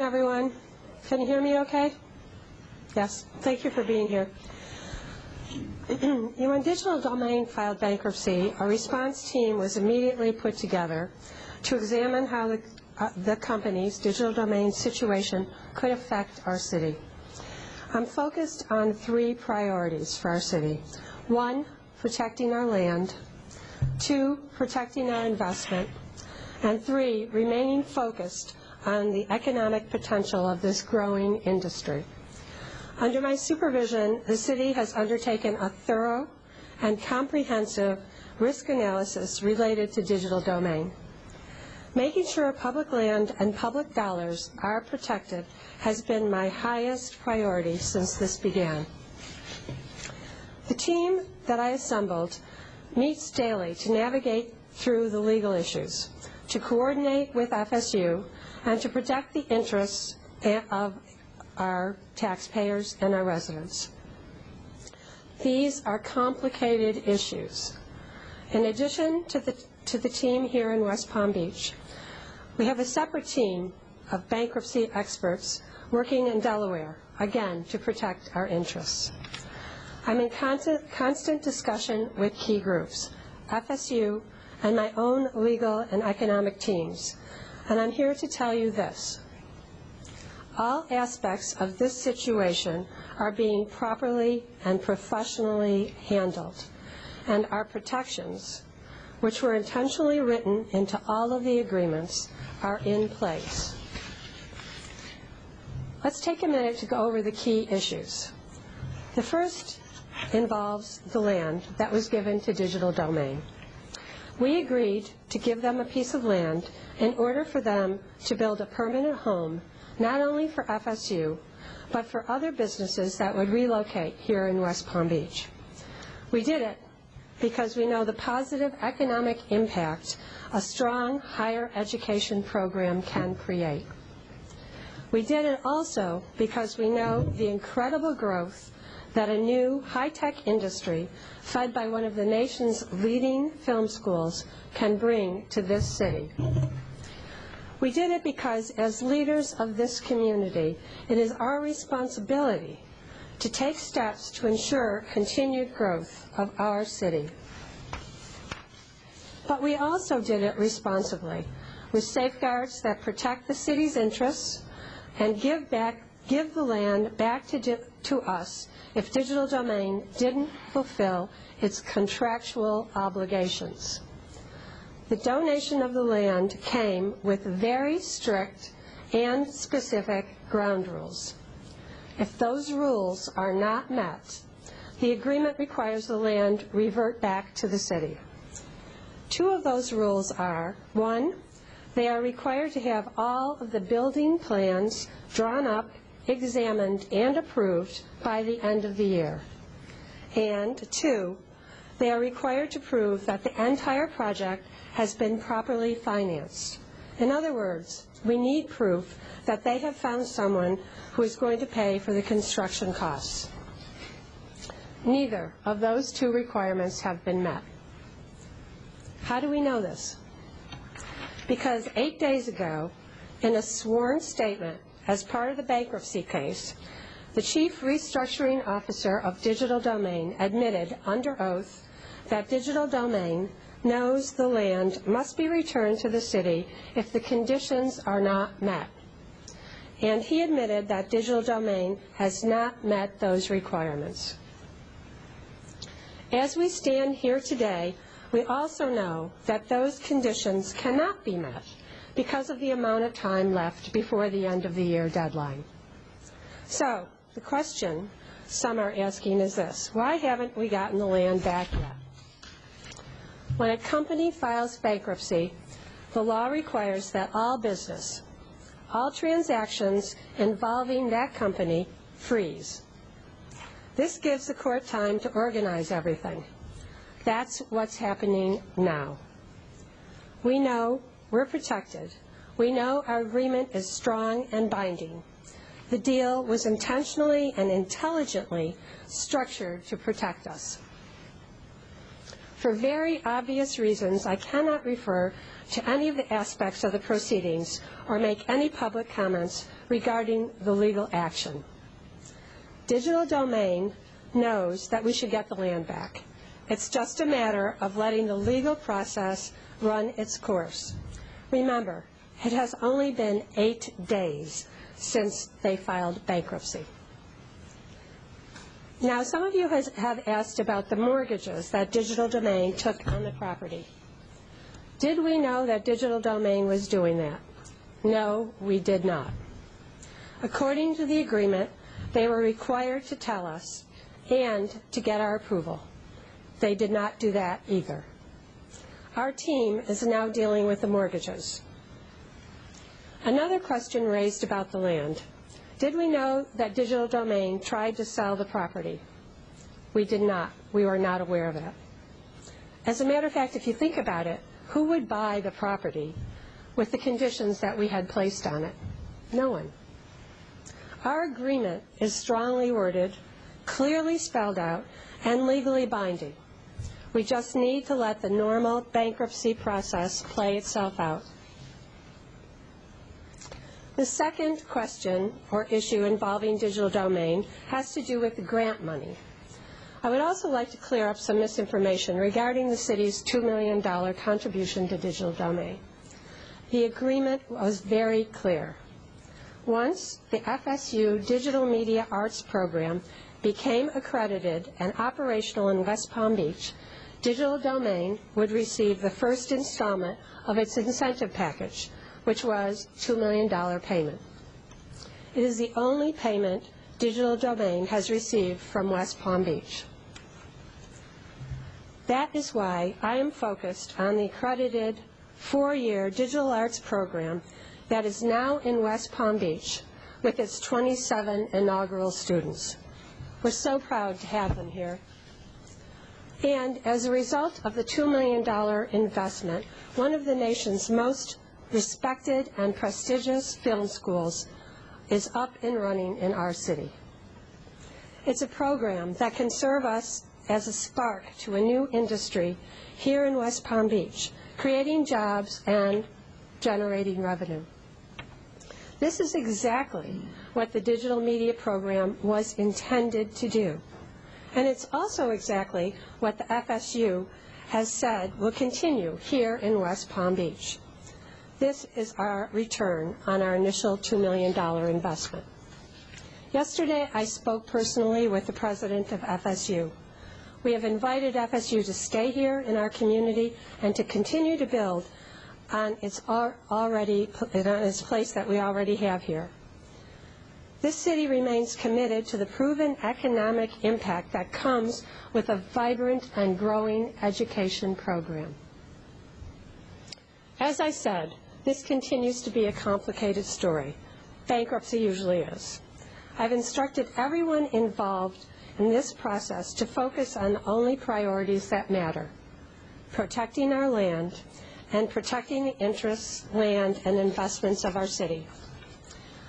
everyone. Can you hear me okay? Yes. Thank you for being here. When Digital Domain filed bankruptcy, a response team was immediately put together to examine how the company's Digital Domain situation could affect our city. I'm focused on 3 priorities for our city. 1, protecting our land. 2, protecting our investment. And 3, remaining focused on the economic potential of this growing industry. Under my supervision, the city has undertaken a thorough and comprehensive risk analysis related to digital domain. Making sure public land and public dollars are protected has been my highest priority since this began. The team that I assembled meets daily to navigate through the legal issues, to coordinate with FSU, and to protect the interests of our taxpayers and our residents. These are complicated issues. In addition to the team here in West Palm Beach, we have a separate team of bankruptcy experts working in Delaware, again, to protect our interests. I'm in constant discussion with key groups, FSU, and my own legal and economic teams, and I'm here to tell you this. All aspects of this situation are being properly and professionally handled, and our protections, which were intentionally written into all of the agreements, are in place. Let's take a minute to go over the key issues. The first involves the land that was given to Digital Domain. We agreed to give them a piece of land in order for them to build a permanent home, not only for FSU, but for other businesses that would relocate here in West Palm Beach. We did it because we know the positive economic impact a strong higher education program can create. We did it also because we know the incredible growth that a new high-tech industry fed by one of the nation's leading film schools can bring to this city. We did it because as leaders of this community, it is our responsibility to take steps to ensure continued growth of our city. But we also did it responsibly, with safeguards that protect the city's interests and give the land back to us if Digital Domain didn't fulfill its contractual obligations. The donation of the land came with very strict and specific ground rules. If those rules are not met, the agreement requires the land revert back to the city. 2 of those rules are, 1, they are required to have all of the building plans drawn up, examined, and approved by the end of the year. And 2, they are required to prove that the entire project has been properly financed. In other words, we need proof that they have found someone who is going to pay for the construction costs. Neither of those 2 requirements have been met. How do we know this? Because 8 days ago, in a sworn statement as part of the bankruptcy case, the Chief Restructuring Officer of Digital Domain admitted under oath that Digital Domain knows the land must be returned to the city if the conditions are not met. And he admitted that Digital Domain has not met those requirements. As we stand here today, we also know that those conditions cannot be met because of the amount of time left before the end of the year deadline. So, the question some are asking is this: why haven't we gotten the land back yet? When a company files bankruptcy, the law requires that all business, all transactions involving that company, freeze. This gives the court time to organize everything. That's what's happening now. We know we're protected. We know our agreement is strong and binding. The deal was intentionally and intelligently structured to protect us. For very obvious reasons, I cannot refer to any of the aspects of the proceedings or make any public comments regarding the legal action. Digital Domain knows that we should get the land back. It's just a matter of letting the legal process run its course. Remember, it has only been 8 days since they filed bankruptcy. Now, some of you have asked about the mortgages that Digital Domain took on the property. Did we know that Digital Domain was doing that? No, we did not. According to the agreement, they were required to tell us and to get our approval. They did not do that either. Our team is now dealing with the mortgages. Another question raised about the land. Did we know that Digital Domain tried to sell the property? We did not. We were not aware of that. As a matter of fact, if you think about it, who would buy the property with the conditions that we had placed on it? No one. Our agreement is strongly worded, clearly spelled out, and legally binding. We just need to let the normal bankruptcy process play itself out. The second question or issue involving Digital Domain has to do with the grant money. I would also like to clear up some misinformation regarding the city's $2 million contribution to Digital Domain. The agreement was very clear. Once the FSU Digital Media Arts Program became accredited and operational in West Palm Beach, Digital Domain would receive the first installment of its incentive package, which was $2 million payment. It is the only payment Digital Domain has received from West Palm Beach. That is why I am focused on the accredited 4-year digital arts program that is now in West Palm Beach with its 27 inaugural students. We're so proud to have them here. And as a result of the $2 million investment, one of the nation's most respected and prestigious film schools is up and running in our city. It's a program that can serve us as a spark to a new industry here in West Palm Beach, creating jobs and generating revenue. This is exactly what the digital media program was intended to do. And it's also exactly what the FSU has said will continue here in West Palm Beach. This is our return on our initial $2 million investment. Yesterday, I spoke personally with the president of FSU. We have invited FSU to stay here in our community and to continue to build on its place that we already have here. This city remains committed to the proven economic impact that comes with a vibrant and growing education program. As I said, this continues to be a complicated story. Bankruptcy usually is. I've instructed everyone involved in this process to focus on the only priorities that matter: protecting our land and protecting the interests, land, and investments of our city.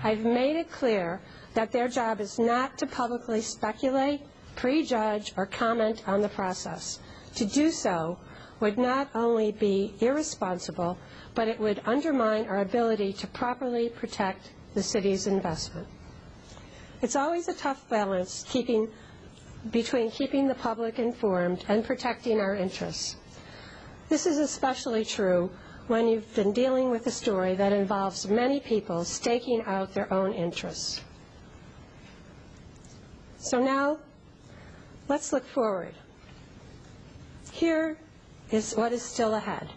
I've made it clear that their job is not to publicly speculate, prejudge, or comment on the process. To do so would not only be irresponsible, but it would undermine our ability to properly protect the city's investment. It's always a tough balance between keeping the public informed and protecting our interests. This is especially true when you've been dealing with a story that involves many people staking out their own interests. So now, let's look forward. Here is what is still ahead.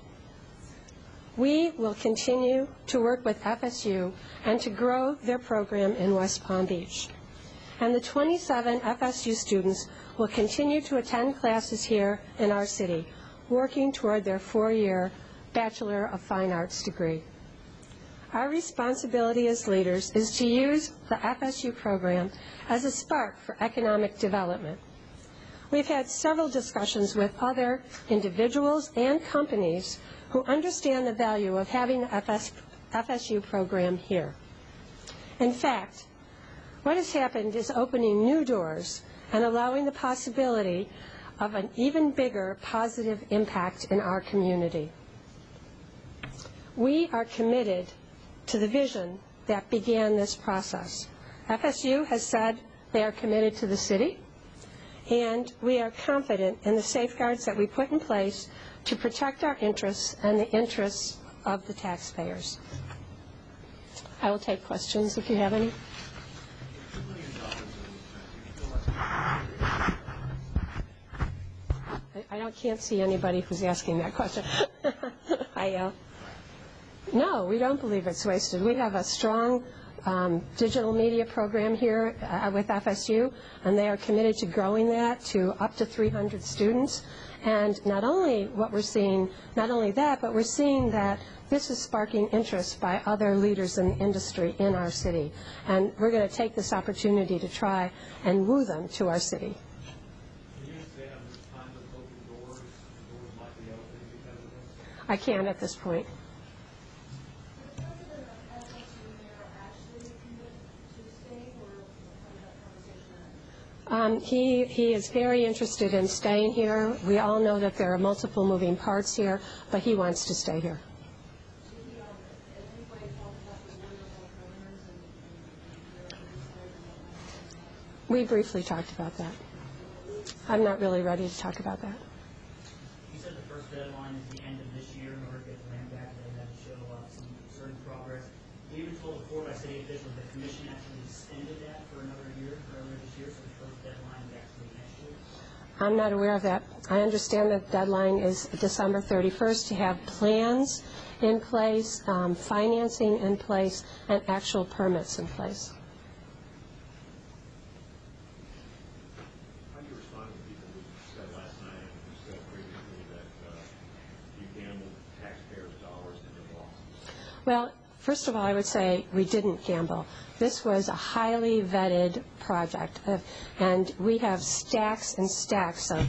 We will continue to work with FSU and to grow their program in West Palm Beach. And the 27 FSU students will continue to attend classes here in our city, working toward their 4-year Bachelor of Fine Arts degree. Our responsibility as leaders is to use the FSU program as a spark for economic development. We've had several discussions with other individuals and companies who understand the value of having the FSU program here. In fact, what has happened is opening new doors and allowing the possibility of an even bigger positive impact in our community. We are committed to the vision that began this process. FSU has said they are committed to the city, and we are confident in the safeguards that we put in place to protect our interests and the interests of the taxpayers. I will take questions if you have any. I can't see anybody who's asking that question. No, we don't believe it's wasted. We have a strong digital media program here with FSU, and they are committed to growing that to up to 300 students. And not only what we're seeing, not only that, but we're seeing that this is sparking interest by other leaders in the industry in our city. And we're going to take this opportunity to try and woo them to our city. Can you say how much time of open doors might be open because of this? I can't at this point. He is very interested in staying here. We all know that there are multiple moving parts here, but he wants to stay here. We briefly talked about that. I'm not really ready to talk about that. You said the first deadline is the end of this year in order to get the land back, and that show some certain progress. We were told before by city officials that the commission actually extended that for another year earlier this year, so the first deadline is actually next year. I'm not aware of that. I understand that the deadline is December 31st to have plans in place, financing in place, and actual permits in place. How do you respond to people who said last night and who said previously that you gambled taxpayers' dollars into losses? Well, first of all, I would say we didn't gamble. This was a highly vetted project, and we have stacks and stacks of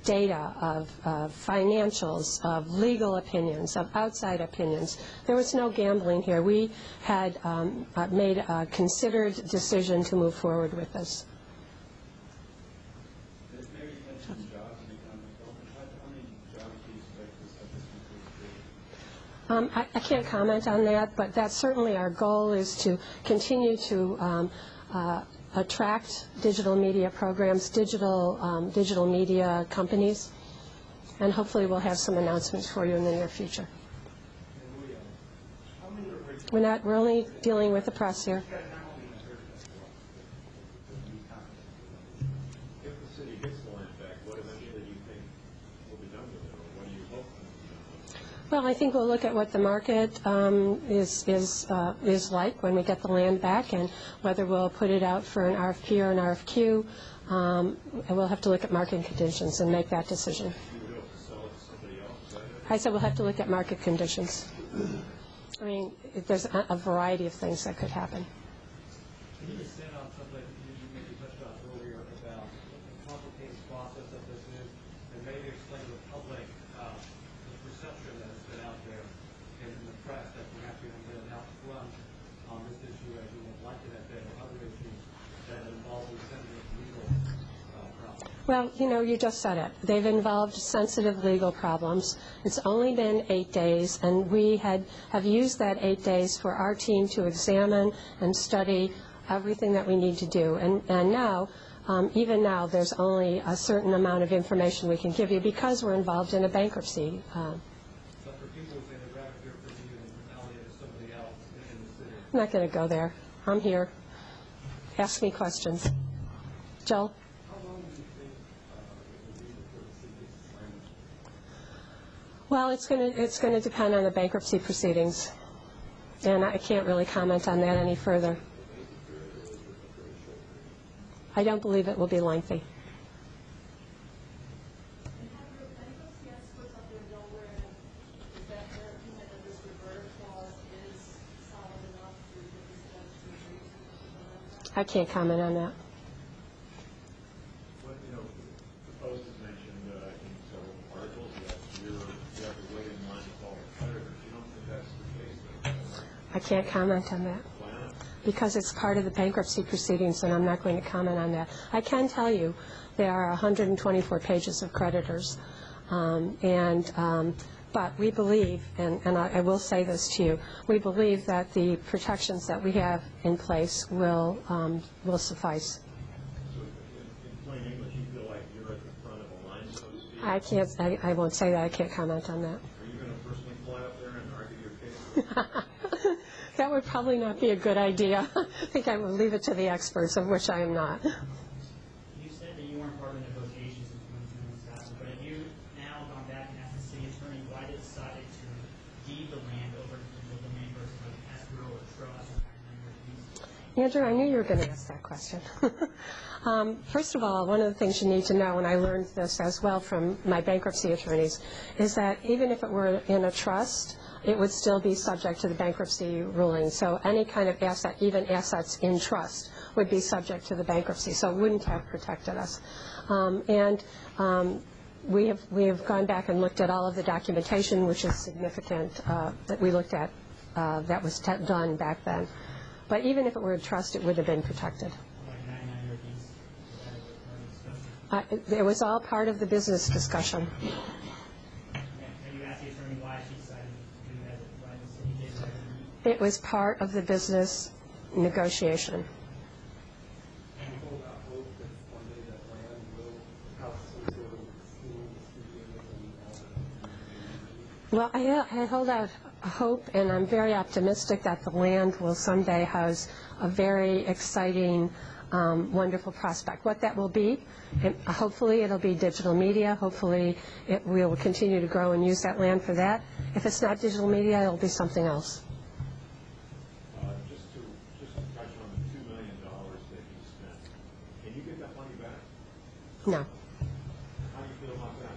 data, of financials, of legal opinions, of outside opinions. There was no gambling here. We had made a considered decision to move forward with this. Maybe you mentioned jobs in the economic development. How many jobs do you expect this to create? I can't comment on that, but that's certainly our goal, is to continue to attract digital media programs, digital media companies, and hopefully we'll have some announcements for you in the near future. We're only dealing with the press here. If the city gets the land back, what eventually do you think will be done with it, or what do you hope will be done with it? Well, I think we'll look at what the market is like when we get the land back, and whether we'll put it out for an RFP or an RFQ. And we'll have to look at market conditions and make that decision. You would hope to sell it to somebody else, is that it? I said we'll have to look at market conditions. I mean, there's a variety of things that could happen. Can you expand on something you maybe touched on earlier about the complicated process of this is, and maybe explain to the public the perception that has been out there in the press that perhaps we haven't been out front on this issue as we would like it have been, or other issues that involve the sensitive legal problems? Well, you just said it. They've involved sensitive legal problems. It's only been 8 days, and we have used that 8 days for our team to examine and study everything that we need to do. And now, even now, there's only a certain amount of information we can give you because we're involved in a bankruptcy. So for people who say they'd rather hear from you than retaliate to somebody else in the city? I'm not going to go there. I'm here. Ask me questions. Joel? How long do you think it will be before the city gets its land back? Well, it's going to depend on the bankruptcy proceedings, and I can't really comment on that any further. I don't believe it will be lengthy. I can't comment on that. What, the Post has mentioned in several articles that you have to wait in line to call the creditors. You don't think that's the case? I can't comment on that. Why not? Because it's part of the bankruptcy proceedings, and I'm not going to comment on that. I can tell you there are 124 pages of creditors, and But we believe, and I will say this to you, we believe that the protections that we have in place will suffice. So in plain English, you feel like you're at the front of a line, so to speak? I won't say that. I can't comment on that. Are you going to personally fly up there and argue your case? That would probably not be a good idea. I think I will leave it to the experts, of which I am not. You said that you weren't part of the negotiations when this happened, but have you now gone back and asked the city attorney why they decided to deed the land over to digital domain versus like escrow or trust or kind of Andrew, I knew you were going to ask that question. First of all, one of the things you need to know, and I learned this as well from my bankruptcy attorneys, is that even if it were in a trust, it would still be subject to the bankruptcy ruling. So any kind of asset, even assets in trust, would be subject to the bankruptcy. So it wouldn't have protected us. We have gone back and looked at all of the documentation, which is significant, that we looked at that was done back then. But even if it were a trust, it would have been protected. It was all part of the business discussion. Have you asked the attorney why she decided to do that, why the city did that? It was part of the business negotiation. And you hold out hope that one day that land will have some sort of scheme distributed and all that. Well, I hold out hope, and I'm very optimistic that the land will someday house a very exciting, wonderful prospect. What that will be, and hopefully it'll be digital media. Hopefully we will continue to grow and use that land for that. If it's not digital media, it'll be something else. Just to touch on the $2 million that you spent, can you get that money back? No. How do you feel about that?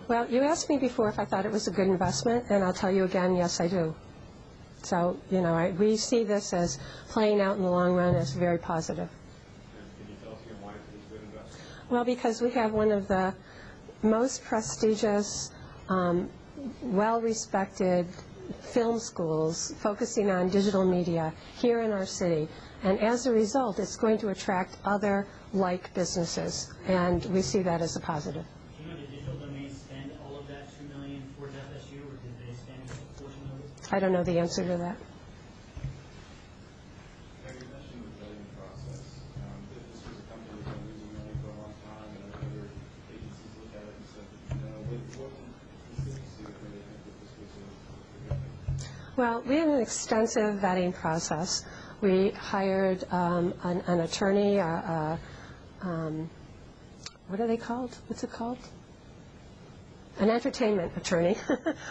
Well, you asked me before if I thought it was a good investment, and I'll tell you again, yes, I do. So, we see this as playing out in the long run as very positive. And can you tell us again why it's a good investment? Well, because we have one of the most prestigious, well-respected film schools focusing on digital media here in our city. And as a result, it's going to attract other like businesses, and we see that as a positive. Do you know, did digital domain spend all of that $2 million towards FSU, or did they spend a portion of it? I don't know the answer to that. You mentioned the vetting process. This was a company that's been losing money for a long time, and other agencies look at it and said, what did the city see that made it think that this was a good thing? Well, we had an extensive vetting process. We hired an attorney, what are they called? What's it called? An entertainment attorney.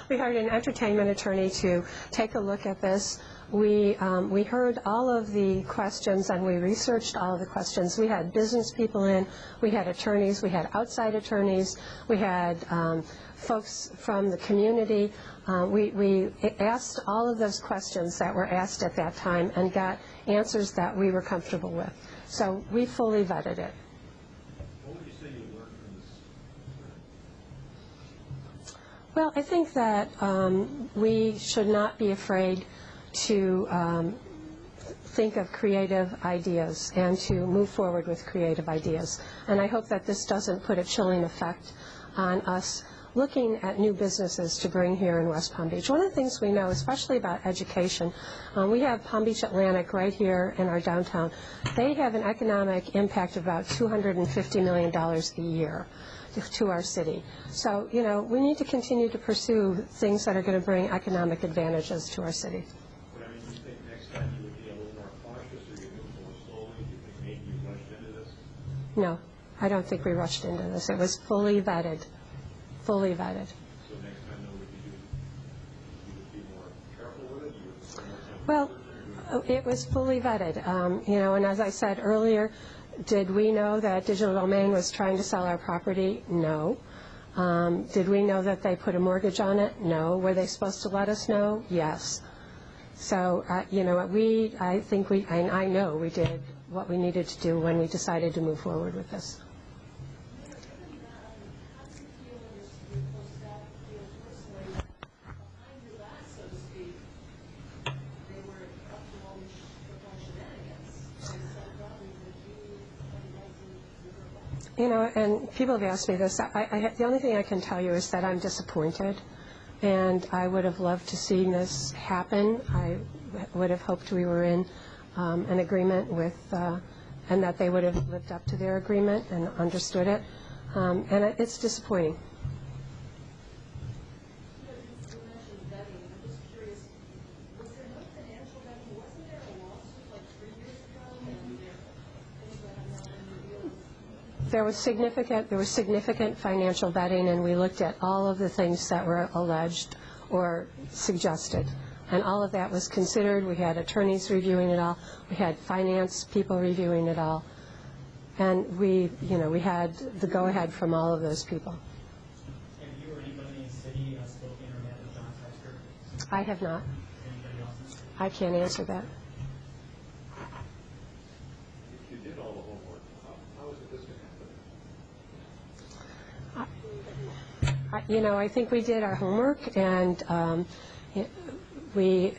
We hired an entertainment attorney to take a look at this. We heard all of the questions and we researched all of the questions. We had business people in, we had attorneys, we had outside attorneys, we had folks from the community. We asked all of those questions that were asked at that time and got answers that we were comfortable with. So we fully vetted it. What would you say you learned from this? Well, I think that we should not be afraid to think of creative ideas and to move forward with creative ideas. And I hope that this doesn't put a chilling effect on us looking at new businesses to bring here in West Palm Beach. One of the things we know, especially about education, we have Palm Beach Atlantic right here in our downtown. They have an economic impact of about $250 million a year to our city. So, we need to continue to pursue things that are going to bring economic advantages to our city. But I mean, do you think next time you would be a little more cautious, or you move more slowly? Do you think maybe you rushed into this? No, I don't think we rushed into this. It was fully vetted. Fully vetted. So next time, though, would you be more careful with it? You would spend more time Well, it was fully vetted. And as I said earlier, did we know that Digital Domain was trying to sell our property? No. Did we know that they put a mortgage on it? No. Were they supposed to let us know? Yes. So, I know we did what we needed to do when we decided to move forward with this. And people have asked me this. The only thing I can tell you is that I'm disappointed. and I would have loved to see this happen. I would have hoped we were in an agreement with, and that they would have lived up to their agreement and understood it, and it's disappointing. You mentioned vetting. I'm just curious, was there no financial vetting? Wasn't there a lawsuit like 3 years ago and things that have not been revealed? There was significant financial vetting, and we looked at all of the things that were alleged or suggested, and all of that was considered. We had attorneys reviewing it all. We had finance people reviewing it all, and we had the go-ahead from all of those people. Have you or anybody in the city spoken or met with John Texter? I have not. Anybody else in the city? I can't answer that. If you did all the homework, how is it this going to happen? I think we did our homework, and you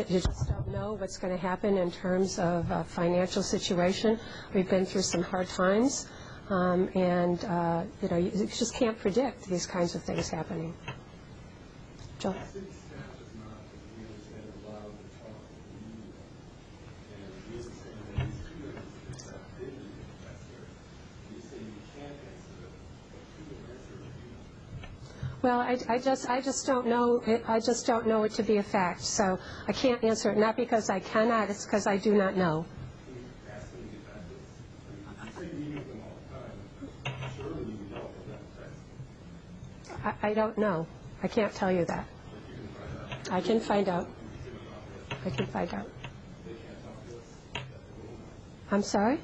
just don't know what's going to happen in terms of financial situation. We've been through some hard times, and you just can't predict these kinds of things happening. Joe? The city staff is not, as we understand, allowed to talk to the media. And we understand that these students that did the professor, you say you can't answer it, but who will answer it? Well, I just don't know. I just don't know it to be a fact. So I can't answer it. Not because I cannot. It's because I do not know. Can you ask them to get back to us? I mean, you say you meet with them all the time. Surely you know that that's. I don't know. I can't tell you that. I can find out. I can find out. They can't talk to us. I'm sorry?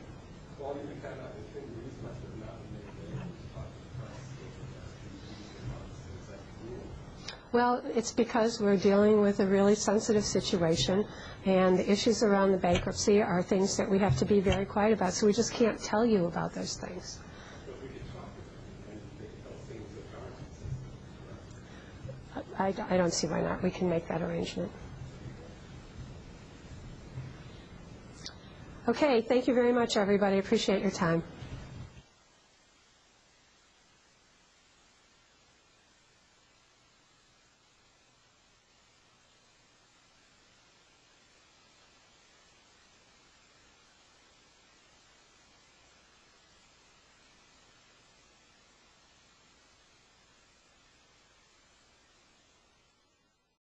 Well, you can find out the thing reason must have not been made available to talk to the press over the last 2 months. Is that cool? Well, it's because we're dealing with a really sensitive situation, and the issues around the bankruptcy are things that we have to be very quiet about, so we just can't tell you about those things. But we can talk to them and they can tell things that aren't consistent. I don't see why not. We can make that arrangement. Okay, thank you very much, everybody. I appreciate your time.